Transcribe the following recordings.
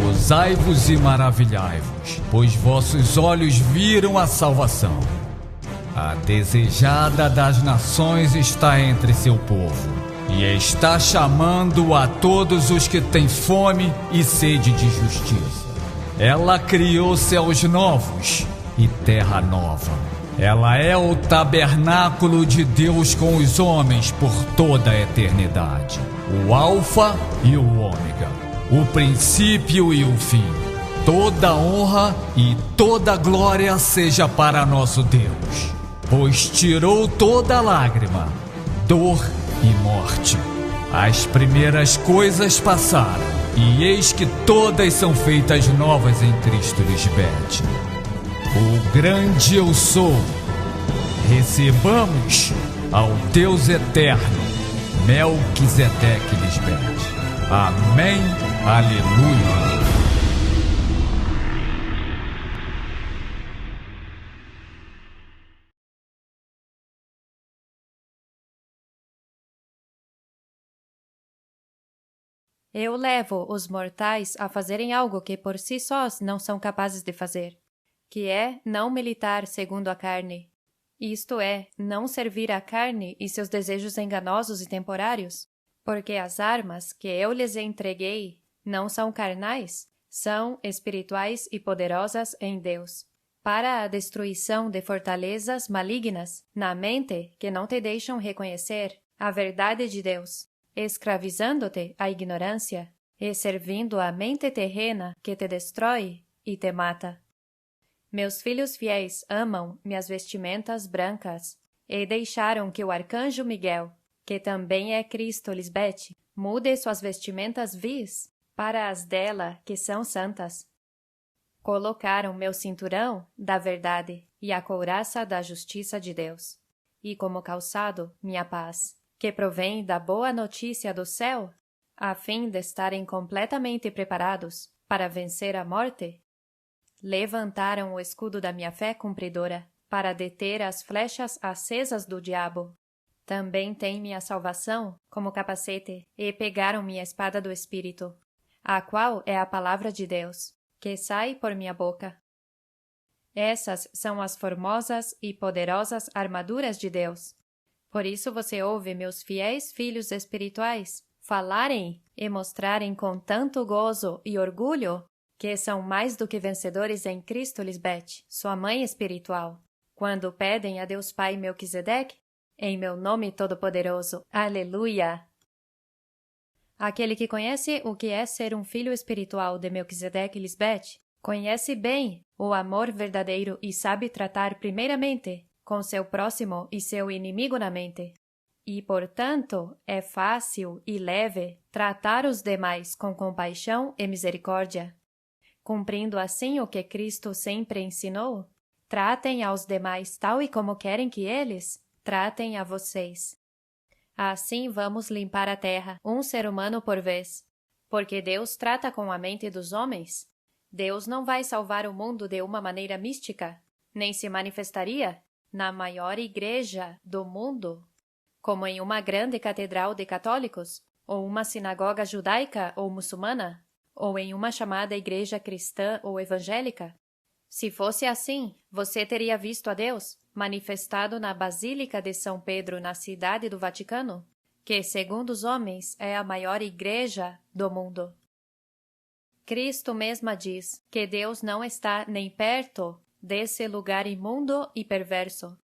Gozai-vos e maravilhai-vos, pois vossos olhos viram a salvação. A desejada das nações está entre seu povo, e está chamando a todos os que têm fome e sede de justiça. Ela criou céus novos e terra nova. Ela é o tabernáculo de Deus com os homens por toda a eternidade. O Alfa e o Ômega, o princípio e o fim. Toda honra e toda glória seja para nosso Deus, pois tirou toda lágrima, dor e morte. As primeiras coisas passaram, e eis que todas são feitas novas em Cristo Lisbete. O grande eu sou. Recebamos ao Deus eterno, Melquisedeque Lisbete. Amém. Aleluia. Eu levo os mortais a fazerem algo que por si sós não são capazes de fazer, que é não militar segundo a carne, isto é, não servir à carne e seus desejos enganosos e temporários, porque as armas que eu lhes entreguei não são carnais, são espirituais e poderosas em Deus, para a destruição de fortalezas malignas na mente que não te deixam reconhecer a verdade de Deus, escravizando-te à ignorância e servindo a mente terrena que te destrói e te mata. Meus filhos fiéis amam minhas vestimentas brancas e deixaram que o arcanjo Miguel, que também é Cristo Lisbete, mude suas vestimentas vis para as dela que são santas. Colocaram meu cinturão da verdade e a couraça da justiça de Deus, e como calçado minha paz, que provém da boa notícia do céu, a fim de estarem completamente preparados para vencer a morte. Levantaram o escudo da minha fé cumpridora, para deter as flechas acesas do diabo. Também têm minha salvação como capacete, e pegaram minha espada do Espírito, a qual é a palavra de Deus, que sai por minha boca. Essas são as formosas e poderosas armaduras de Deus. Por isso você ouve meus fiéis filhos espirituais falarem e mostrarem com tanto gozo e orgulho que são mais do que vencedores em Cristo Lisbete, sua mãe espiritual, quando pedem a Deus Pai Melquisedeque, em meu nome todo-poderoso. Aleluia! Aquele que conhece o que é ser um filho espiritual de Melquisedeque Lisbete, conhece bem o amor verdadeiro e sabe tratar primeiramente com seu próximo e seu inimigo na mente. E, portanto, é fácil e leve tratar os demais com compaixão e misericórdia. Cumprindo assim o que Cristo sempre ensinou, tratem aos demais tal e como querem que eles tratem a vocês. Assim vamos limpar a terra, um ser humano por vez. Porque Deus trata com a mente dos homens. Deus não vai salvar o mundo de uma maneira mística, nem se manifestaria na maior igreja do mundo, como em uma grande catedral de católicos, ou uma sinagoga judaica ou muçulmana, ou em uma chamada igreja cristã ou evangélica. Se fosse assim, você teria visto a Deus manifestado na Basílica de São Pedro, na cidade do Vaticano, que, segundo os homens, é a maior igreja do mundo. Cristo mesma diz que Deus não está nem perto desse lugar imundo e perverso.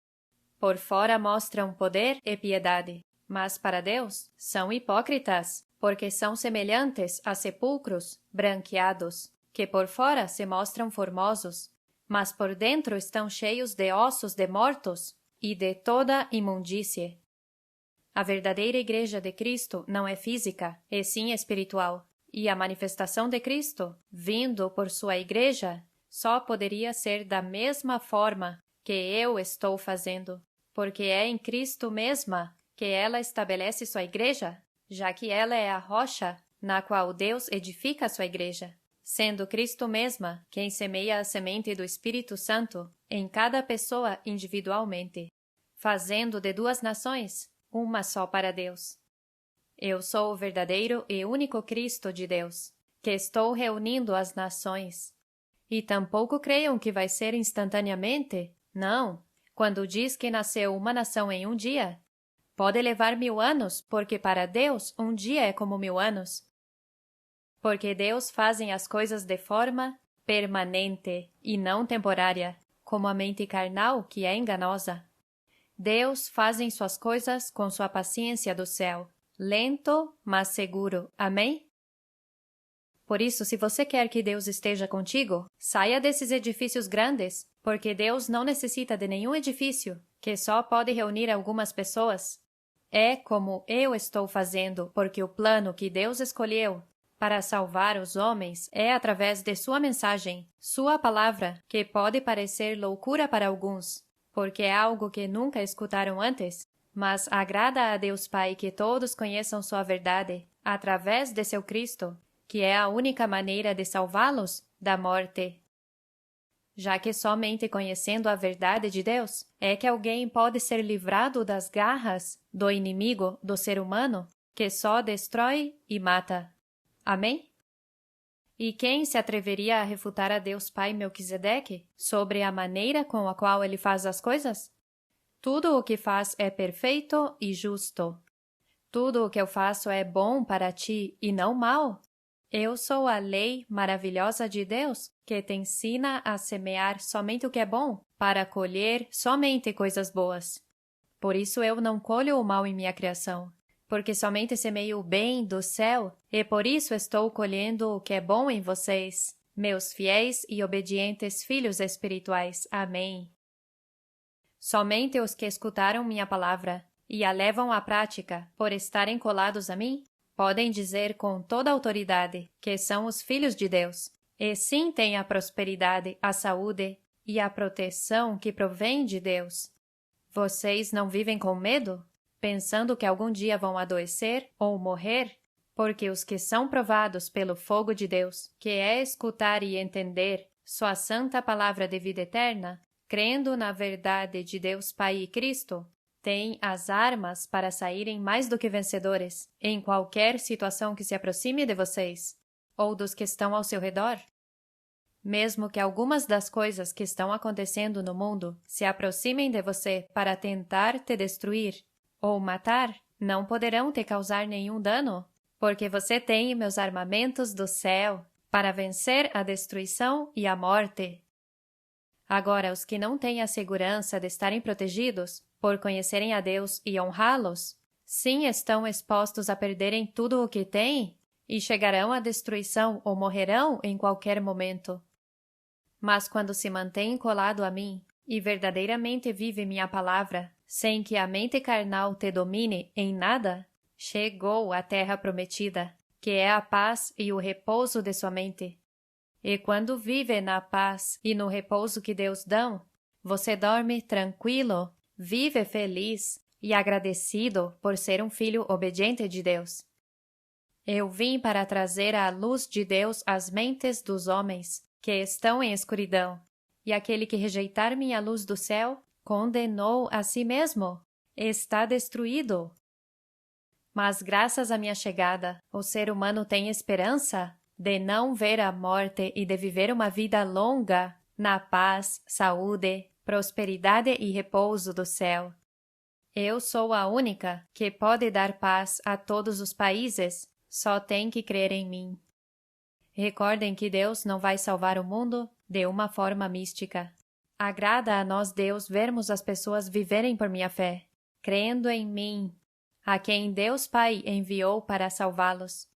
Por fora mostram poder e piedade, mas para Deus são hipócritas, porque são semelhantes a sepulcros branqueados, que por fora se mostram formosos, mas por dentro estão cheios de ossos de mortos e de toda imundície. A verdadeira Igreja de Cristo não é física, e sim espiritual, e a manifestação de Cristo, vindo por sua Igreja, só poderia ser da mesma forma que eu estou fazendo, porque é em Cristo mesma que ela estabelece sua Igreja, já que ela é a rocha na qual Deus edifica sua Igreja, sendo Cristo mesma quem semeia a semente do Espírito Santo em cada pessoa individualmente, fazendo de duas nações uma só para Deus. Eu sou o verdadeiro e único Cristo de Deus, que estou reunindo as nações. E tampouco creiam que vai ser instantaneamente. Não. Quando diz que nasceu uma nação em um dia, pode levar 1000 anos, porque para Deus um dia é como 1000 anos. Porque Deus fazem as coisas de forma permanente e não temporária, como a mente carnal que é enganosa. Deus fazem suas coisas com sua paciência do céu, lento, mas seguro. Amém? Por isso, se você quer que Deus esteja contigo, saia desses edifícios grandes, porque Deus não necessita de nenhum edifício, que só pode reunir algumas pessoas. É como eu estou fazendo, porque o plano que Deus escolheu para salvar os homens é através de sua mensagem, sua palavra, que pode parecer loucura para alguns, porque é algo que nunca escutaram antes, mas agrada a Deus Pai que todos conheçam sua verdade, através de seu Cristo, que é a única maneira de salvá-los da morte. Já que somente conhecendo a verdade de Deus é que alguém pode ser livrado das garras do inimigo do ser humano, que só destrói e mata. Amém? E quem se atreveria a refutar a Deus Pai Melquisedeque sobre a maneira com a qual ele faz as coisas? Tudo o que faz é perfeito e justo. Tudo o que eu faço é bom para ti e não mal. Eu sou a lei maravilhosa de Deus, que te ensina a semear somente o que é bom, para colher somente coisas boas. Por isso eu não colho o mal em minha criação, porque somente semeio o bem do céu, e por isso estou colhendo o que é bom em vocês, meus fiéis e obedientes filhos espirituais. Amém. Somente os que escutaram minha palavra e a levam à prática por estarem colados a mim, podem dizer com toda autoridade que são os filhos de Deus, e sim têm a prosperidade, a saúde e a proteção que provém de Deus. Vocês não vivem com medo, pensando que algum dia vão adoecer ou morrer? Porque os que são provados pelo fogo de Deus, que é escutar e entender sua santa palavra de vida eterna, crendo na verdade de Deus Pai e Cristo, têm as armas para saírem mais do que vencedores em qualquer situação que se aproxime de vocês, ou dos que estão ao seu redor. Mesmo que algumas das coisas que estão acontecendo no mundo se aproximem de você para tentar te destruir ou matar, não poderão te causar nenhum dano, porque você tem meus armamentos do céu para vencer a destruição e a morte. Agora, os que não têm a segurança de estarem protegidos, por conhecerem a Deus e honrá-los, sim estão expostos a perderem tudo o que têm e chegarão à destruição ou morrerão em qualquer momento. Mas quando se mantém colado a mim e verdadeiramente vive minha palavra, sem que a mente carnal te domine em nada, chegou a terra prometida, que é a paz e o repouso de sua mente. E quando vive na paz e no repouso que Deus dão, você dorme tranquilo, vive feliz e agradecido por ser um filho obediente de Deus. Eu vim para trazer a luz de Deus às mentes dos homens que estão em escuridão, e aquele que rejeitar minha luz do céu condenou a si mesmo, está destruído. Mas graças à minha chegada, o ser humano tem esperança de não ver a morte e de viver uma vida longa na paz, saúde, prosperidade e repouso do céu. Eu sou a única que pode dar paz a todos os países, só tem que crer em mim. Recordem que Deus não vai salvar o mundo de uma forma mística. Agrada a nós, Deus, vermos as pessoas viverem por minha fé, crendo em mim, a quem Deus Pai enviou para salvá-los.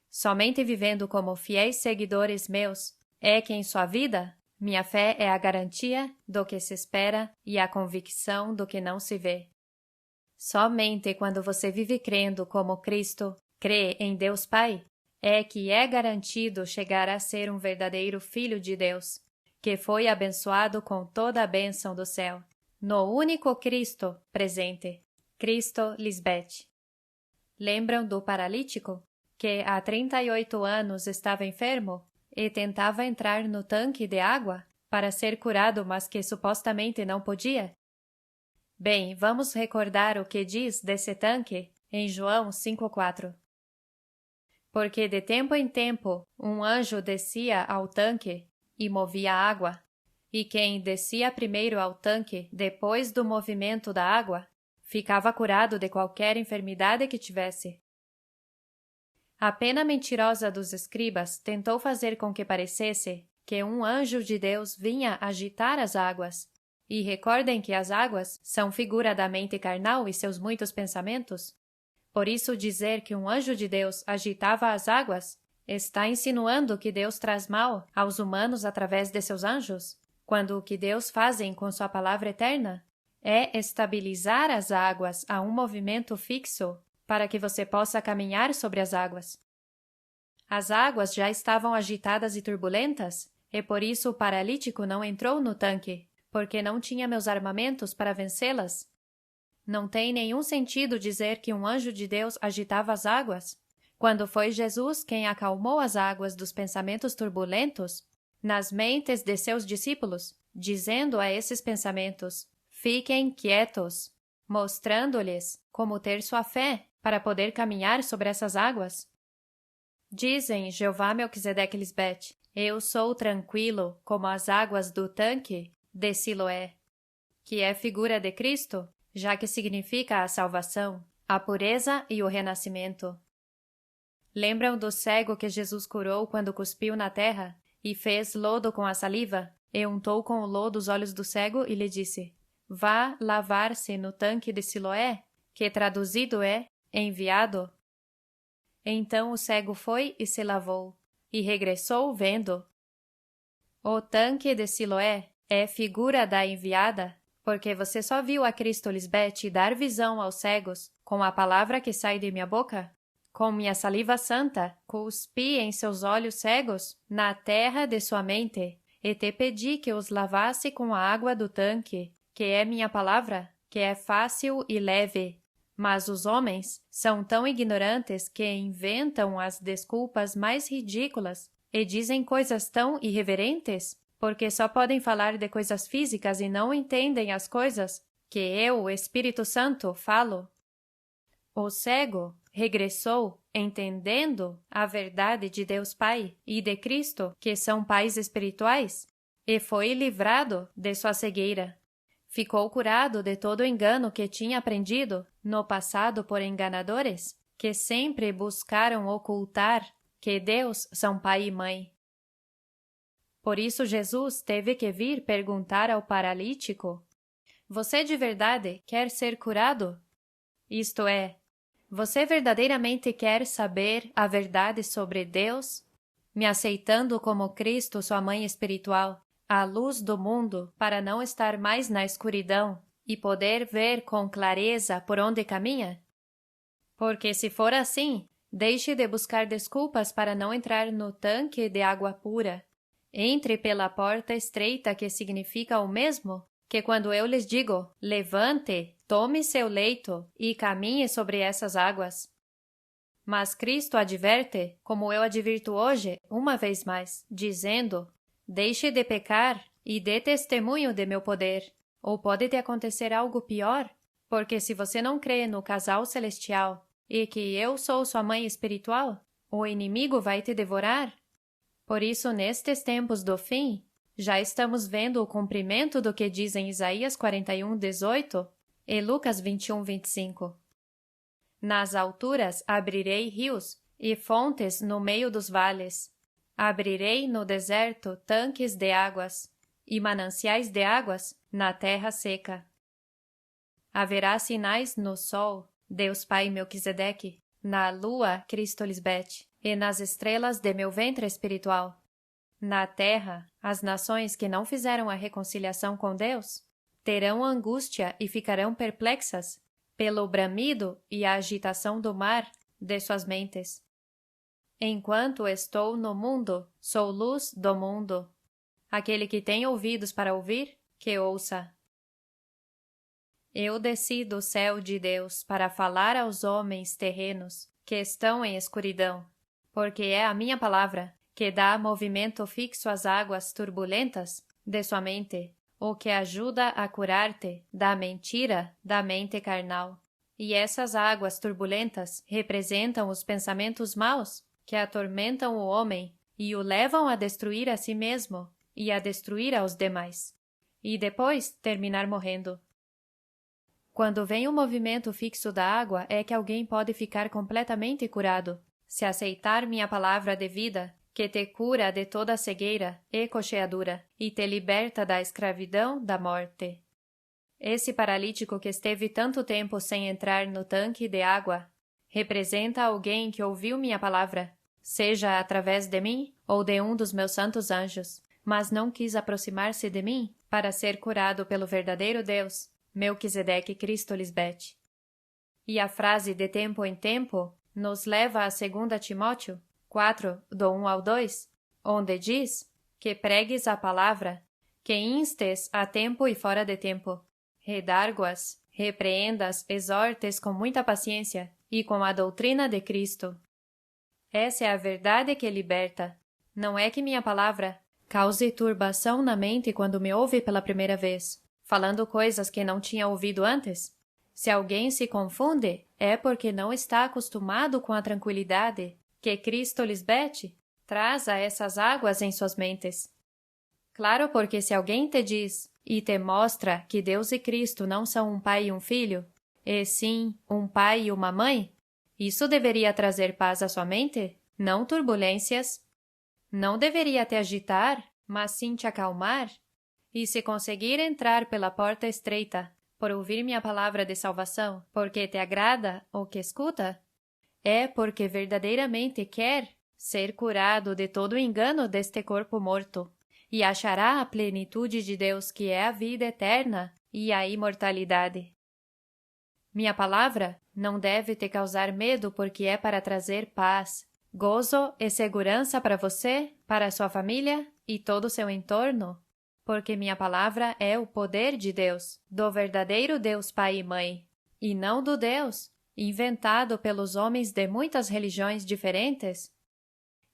Somente vivendo como fiéis seguidores meus é que em sua vida, minha fé é a garantia do que se espera e a convicção do que não se vê. Somente quando você vive crendo como Cristo crê em Deus Pai, é que é garantido chegar a ser um verdadeiro filho de Deus, que foi abençoado com toda a bênção do céu, no único Cristo presente, Cristo Lisbeth. Lembram do paralítico, que há 38 anos estava enfermo e tentava entrar no tanque de água para ser curado, mas que supostamente não podia? Bem, vamos recordar o que diz desse tanque em João 5,4. Porque de tempo em tempo um anjo descia ao tanque e movia a água, e quem descia primeiro ao tanque depois do movimento da água ficava curado de qualquer enfermidade que tivesse. A pena mentirosa dos escribas tentou fazer com que parecesse que um anjo de Deus vinha agitar as águas. E recordem que as águas são figura da mente carnal e seus muitos pensamentos. Por isso dizer que um anjo de Deus agitava as águas está insinuando que Deus traz mal aos humanos através de seus anjos, quando o que Deus fazem com sua palavra eterna é estabilizar as águas a um movimento fixo para que você possa caminhar sobre as águas. As águas já estavam agitadas e turbulentas, e por isso o paralítico não entrou no tanque, porque não tinha meus armamentos para vencê-las. Não tem nenhum sentido dizer que um anjo de Deus agitava as águas, quando foi Jesus quem acalmou as águas dos pensamentos turbulentos nas mentes de seus discípulos, dizendo a esses pensamentos: fiquem quietos, mostrando-lhes como ter sua fé para poder caminhar sobre essas águas. Dizem Jeová Melquisedeque Lisbete: eu sou tranquilo como as águas do tanque de Siloé, que é figura de Cristo, já que significa a salvação, a pureza e o renascimento. Lembram do cego que Jesus curou quando cuspiu na terra e fez lodo com a saliva, e untou com o lodo os olhos do cego e lhe disse: vá lavar-se no tanque de Siloé, que traduzido é enviado? Então o cego foi e se lavou, e regressou vendo. O tanque de Siloé é figura da enviada, porque você só viu a Cristo Lisbete dar visão aos cegos com a palavra que sai de minha boca? Com minha saliva santa, cuspi em seus olhos cegos, na terra de sua mente, e te pedi que os lavasse com a água do tanque, que é minha palavra, que é fácil e leve. Mas os homens são tão ignorantes que inventam as desculpas mais ridículas e dizem coisas tão irreverentes, porque só podem falar de coisas físicas e não entendem as coisas que eu, o Espírito Santo, falo. O cego regressou entendendo a verdade de Deus Pai e de Cristo, que são pais espirituais, e foi livrado de sua cegueira. Ficou curado de todo o engano que tinha aprendido no passado por enganadores, que sempre buscaram ocultar que Deus são pai e mãe. Por isso Jesus teve que vir perguntar ao paralítico: você de verdade quer ser curado? Isto é, você verdadeiramente quer saber a verdade sobre Deus, me aceitando como Cristo, sua mãe espiritual, a luz do mundo, para não estar mais na escuridão e poder ver com clareza por onde caminha? Porque se for assim, deixe de buscar desculpas para não entrar no tanque de água pura. Entre pela porta estreita, que significa o mesmo que quando eu lhes digo: levante, tome seu leito e caminhe sobre essas águas. Mas Cristo adverte, como eu advirto hoje, uma vez mais, dizendo: deixe de pecar e dê testemunho de meu poder, ou pode te acontecer algo pior, porque se você não crê no casal celestial e que eu sou sua mãe espiritual, o inimigo vai te devorar. Por isso, nestes tempos do fim, já estamos vendo o cumprimento do que diz em Isaías 41:18 e Lucas 21:25. Nas alturas abrirei rios e fontes no meio dos vales. Abrirei no deserto tanques de águas e mananciais de águas na terra seca. Haverá sinais no sol, Deus Pai Melquisedeque, na lua, Cristo Lisbete, e nas estrelas de meu ventre espiritual. Na terra, as nações que não fizeram a reconciliação com Deus terão angústia e ficarão perplexas pelo bramido e a agitação do mar de suas mentes. Enquanto estou no mundo, sou luz do mundo. Aquele que tem ouvidos para ouvir, que ouça. Eu desci do céu de Deus para falar aos homens terrenos que estão em escuridão, porque é a minha palavra que dá movimento fixo às águas turbulentas de sua mente, o que ajuda a curar-te da mentira da mente carnal. E essas águas turbulentas representam os pensamentos maus que atormentam o homem e o levam a destruir a si mesmo e a destruir aos demais, e depois terminar morrendo. Quando vem o movimento fixo da água é que alguém pode ficar completamente curado, se aceitar minha palavra de vida, que te cura de toda a cegueira e coxeadura e te liberta da escravidão da morte. Esse paralítico que esteve tanto tempo sem entrar no tanque de água representa alguém que ouviu minha palavra, seja através de mim ou de um dos meus santos anjos, mas não quis aproximar-se de mim para ser curado pelo verdadeiro Deus, Melquisedeque Cristo Lisbete. E a frase de tempo em tempo nos leva a 2 Timóteo 4, do 1 ao 2, onde diz que pregues a palavra, que instes a tempo e fora de tempo, redarguas, repreendas, exortes com muita paciência e com a doutrina de Cristo. Essa é a verdade que liberta. Não é que minha palavra cause turbação na mente quando me ouve pela primeira vez, falando coisas que não tinha ouvido antes. Se alguém se confunde, é porque não está acostumado com a tranquilidade que Cristo Lisbete traz a essas águas em suas mentes. Claro, porque se alguém te diz e te mostra que Deus e Cristo não são um pai e um filho, e sim um pai e uma mãe, isso deveria trazer paz à sua mente, não turbulências. Não deveria te agitar, mas sim te acalmar. E se conseguir entrar pela porta estreita, por ouvir minha palavra de salvação, porque te agrada o que escuta, é porque verdadeiramente quer ser curado de todo o engano deste corpo morto, e achará a plenitude de Deus, que é a vida eterna e a imortalidade. Minha palavra não deve te causar medo, porque é para trazer paz, gozo e segurança para você, para sua família e todo o seu entorno, porque minha palavra é o poder de Deus, do verdadeiro Deus Pai e Mãe, e não do Deus inventado pelos homens de muitas religiões diferentes.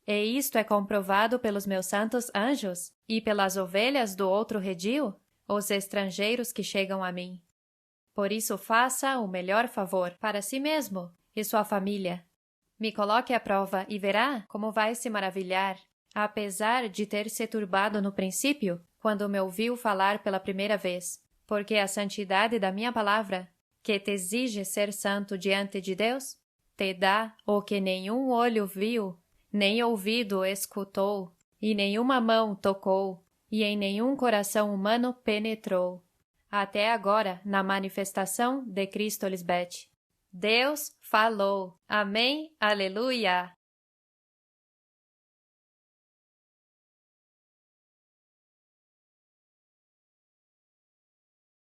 E isto é comprovado pelos meus santos anjos e pelas ovelhas do outro redil, os estrangeiros que chegam a mim. Por isso faça o melhor favor para si mesmo e sua família. Me coloque à prova e verá como vai se maravilhar, apesar de ter se turbado no princípio, quando me ouviu falar pela primeira vez, porque a santidade da minha palavra, que te exige ser santo diante de Deus, te dá o que nenhum olho viu, nem ouvido escutou, e nenhuma mão tocou, e em nenhum coração humano penetrou, até agora na manifestação de Cristo Lisbete. Deus falou. Amém. Aleluia.